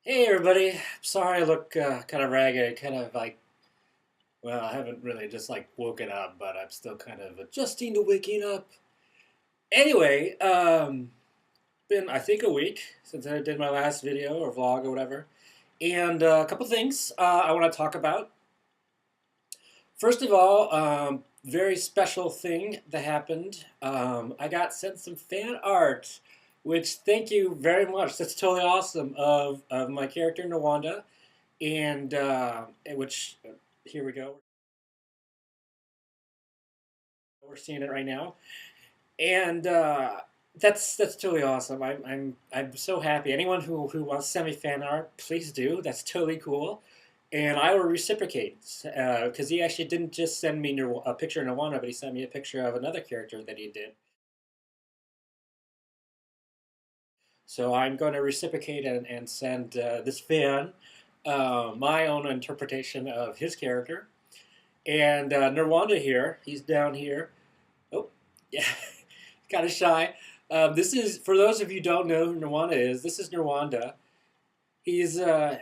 Hey everybody, sorry I look kind of ragged, kind of like, well, I haven't really just like woken up, but I'm still kind of adjusting to waking up. Anyway, been I think a week since I did my last video or vlog or whatever, and a couple things I want to talk about. First of all, very special thing that happened. I got sent some fan art, which thank you very much. That's totally awesome of my character Nawanda. And which here we go. We're seeing it right now, and that's totally awesome. I'm so happy. Anyone who wants to send me fan art, please do. That's totally cool, and I will reciprocate because he actually didn't just send me a picture of Nirvana, but he sent me a picture of another character that he did. So I'm going to reciprocate and send this fan my own interpretation of his character. And Nirwanda here, he's down here. Oh, yeah, kind of shy. This is for those of you who don't know who Nirwanda is. This is Nirwanda. He's uh,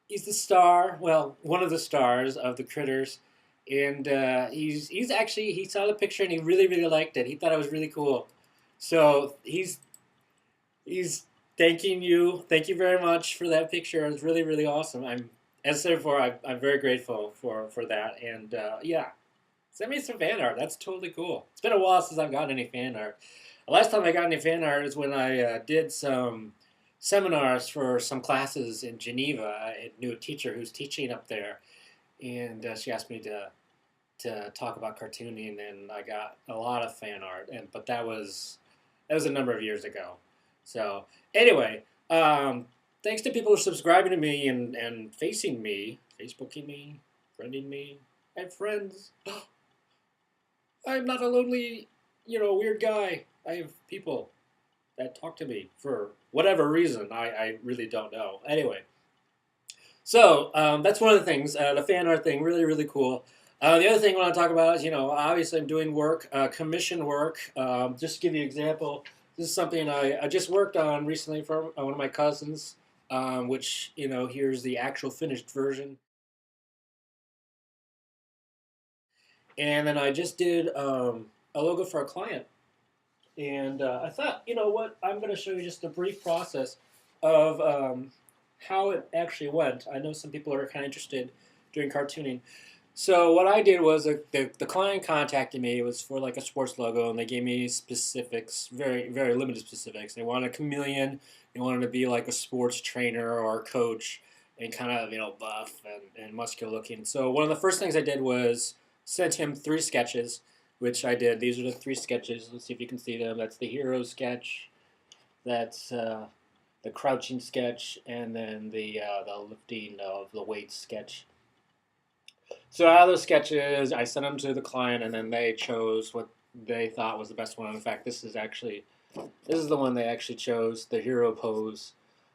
he's the star. Well, one of the stars of the Critters, and he's actually he saw the picture and he really liked it. He thought it was really cool. So he's thanking you. Thank you very much for that picture. It's really awesome. I'm as I said before, I'm very grateful for that. And yeah, send me some fan art. That's totally cool. It's been a while since I've gotten any fan art. The last time I got any fan art is when I did some seminars for some classes in Geneva. I knew a teacher who's teaching up there, and she asked me to talk about cartooning, and I got a lot of fan art. And but that was a number of years ago. So anyway, thanks to people who are subscribing to me and facing me, Facebooking me, friending me. I have friends. I'm not a lonely, weird guy. I have people that talk to me for whatever reason. I really don't know. Anyway, so that's one of the things. The fan art thing, really cool. The other thing I want to talk about is, obviously I'm doing work, commission work. Just to give you an example, this is something I just worked on recently for one of my cousins, which, here's the actual finished version. And then I just did a logo for a client. And I thought, you know what, I'm going to show you just a brief process of how it actually went. I know some people are kind of interested doing cartooning. So what I did was the client contacted me. It was for like a sports logo, and they gave me specifics, very limited specifics. They wanted a chameleon. They wanted to be like a sports trainer or a coach, and kind of buff and muscular looking. So one of the first things I did was sent him 3 sketches, which I did. These are the 3 sketches. Let's see if you can see them. That's the hero sketch. That's the crouching sketch, and then the lifting of the weights sketch. So out of those sketches, I sent them to the client, and then they chose what they thought was the best one. In fact, this is the one they actually chose, the hero pose.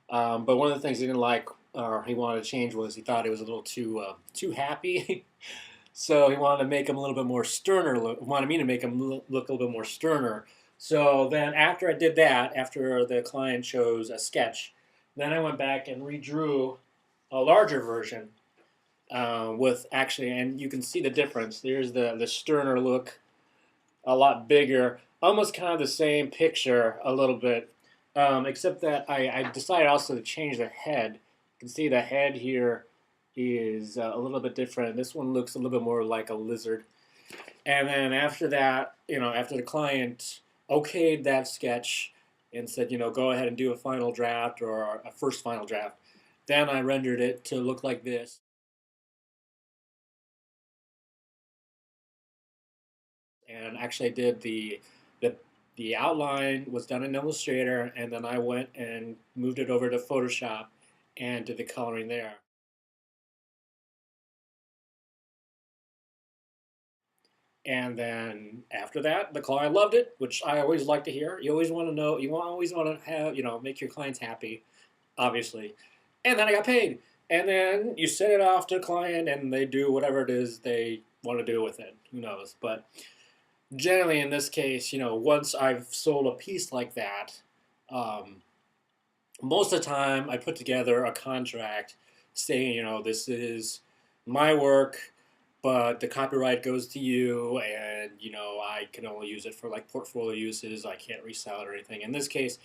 But one of the things he didn't like, or he wanted to change, was he thought it was a little too happy. So he wanted to make him a little bit more sterner. Wanted me to make him look a little bit more sterner. So then after I did that, after the client chose a sketch, then I went back and redrew a larger version with actually, and you can see the difference. There's the sterner look, a lot bigger, almost kind of the same picture a little bit, except that I decided also to change the head. You can see the head here is a little bit different. This one looks a little bit more like a lizard. And then after that, after the client okayed that sketch and said, go ahead and do a final draft or a first final draft, then I rendered it to look like this. And actually I did the the outline was done in Illustrator, and then I went and moved it over to Photoshop and did the coloring there. And then after that, the client loved it, which I always like to hear. You always want to know, you always want to have, make your clients happy, obviously. And then I got paid. And then you send it off to the client, and they do whatever it is they want to do with it. Who knows? But generally, in this case, once I've sold a piece like that, um, most of the time I put together a contract saying, this is my work, but the copyright goes to you, and I can only use it for like portfolio uses. I can't resell it or anything. In this case,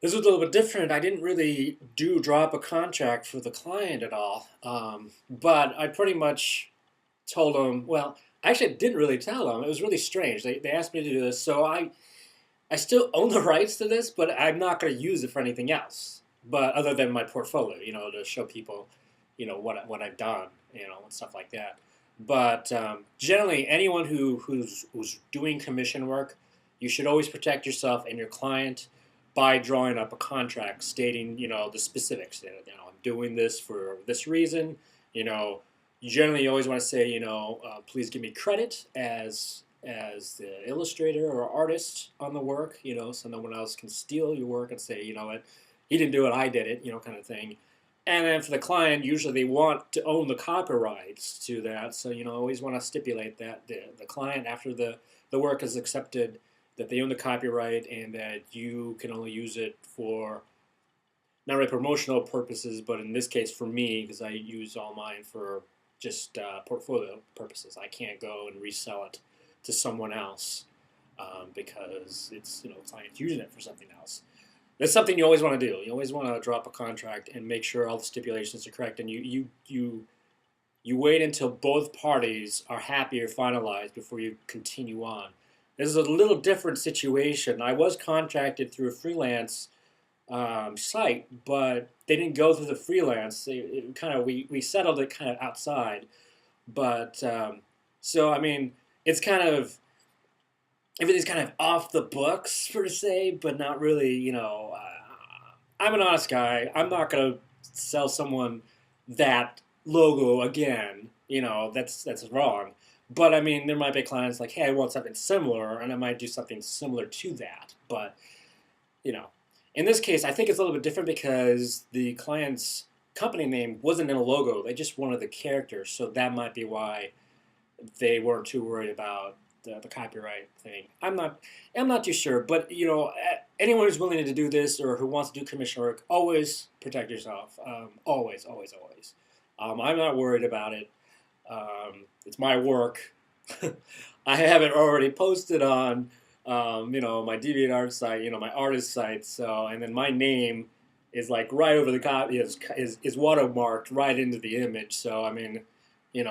this was a little bit different. I didn't really do drop a contract for the client at all, but I pretty much told them. Well, actually, I didn't really tell them. It was really strange. They asked me to do this, so I still own the rights to this, but I'm not going to use it for anything else. But other than my portfolio, to show people, what I've done, and stuff like that. But generally, anyone who's doing commission work, you should always protect yourself and your client by drawing up a contract stating, the specifics. I'm doing this for this reason. You know, Generally, you always want to say, please give me credit as the illustrator or artist on the work, so no one else can steal your work and say, what, he didn't do it, I did it, kind of thing. And then for the client, usually they want to own the copyrights to that, so always want to stipulate that the client, after the work is accepted, that they own the copyright and that you can only use it for not really promotional purposes, but in this case for me, because I use all mine for just portfolio purposes. I can't go and resell it to someone else because it's clients using it for something else. That's something you always want to do. You always want to drop a contract and make sure all the stipulations are correct, and you wait until both parties are happy or finalized before you continue on. This is a little different situation. I was contracted through a freelance site, but they didn't go through the freelance. We settled it kind of outside, but so I mean it's kind of everything's kind of off the books per se, but not really. I'm an honest guy. I'm not gonna sell someone that logo again. That's wrong. But I mean, there might be clients like, hey, I want something similar, and I might do something similar to that. But you know, in this case, I think it's a little bit different because the client's company name wasn't in a logo. They just wanted the character, so that might be why they weren't too worried about the copyright thing. I'm not too sure, but anyone who's willing to do this or who wants to do commission work, always protect yourself. Always, always, always. I'm not worried about it. It's my work. I have it already posted on my DeviantArt site, my artist site. So, and then my name is like right over the copy is watermarked right into the image. So, I mean,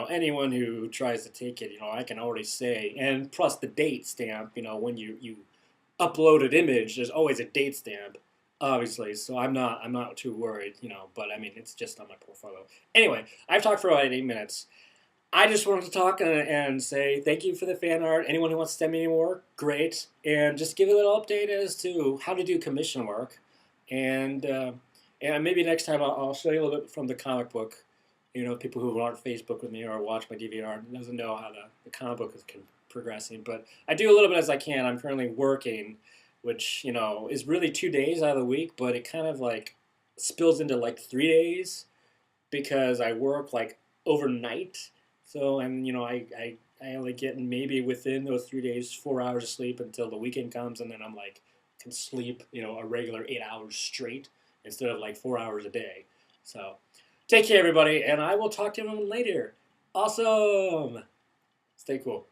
anyone who tries to take it, I can already say, and plus the date stamp, when you upload an image, there's always a date stamp, obviously. So I'm not too worried, but I mean, it's just on my portfolio. Anyway, I've talked for about 8 minutes. I just wanted to talk and say thank you for the fan art. Anyone who wants to send me any more, great. And just give a little update as to how to do commission work. And maybe next time I'll show you a little bit from the comic book. People who aren't Facebook with me or watch my DeviantArt doesn't know how the comic book is progressing. But I do a little bit as I can. I'm currently working, which, is really 2 days out of the week, but it kind of like spills into like 3 days because I work like overnight. So, and I only get maybe within those 3 days 4 hours of sleep until the weekend comes, and then I'm like can sleep a regular 8 hours straight instead of like 4 hours a day. So, take care, everybody, and I will talk to you later. Awesome. Stay cool.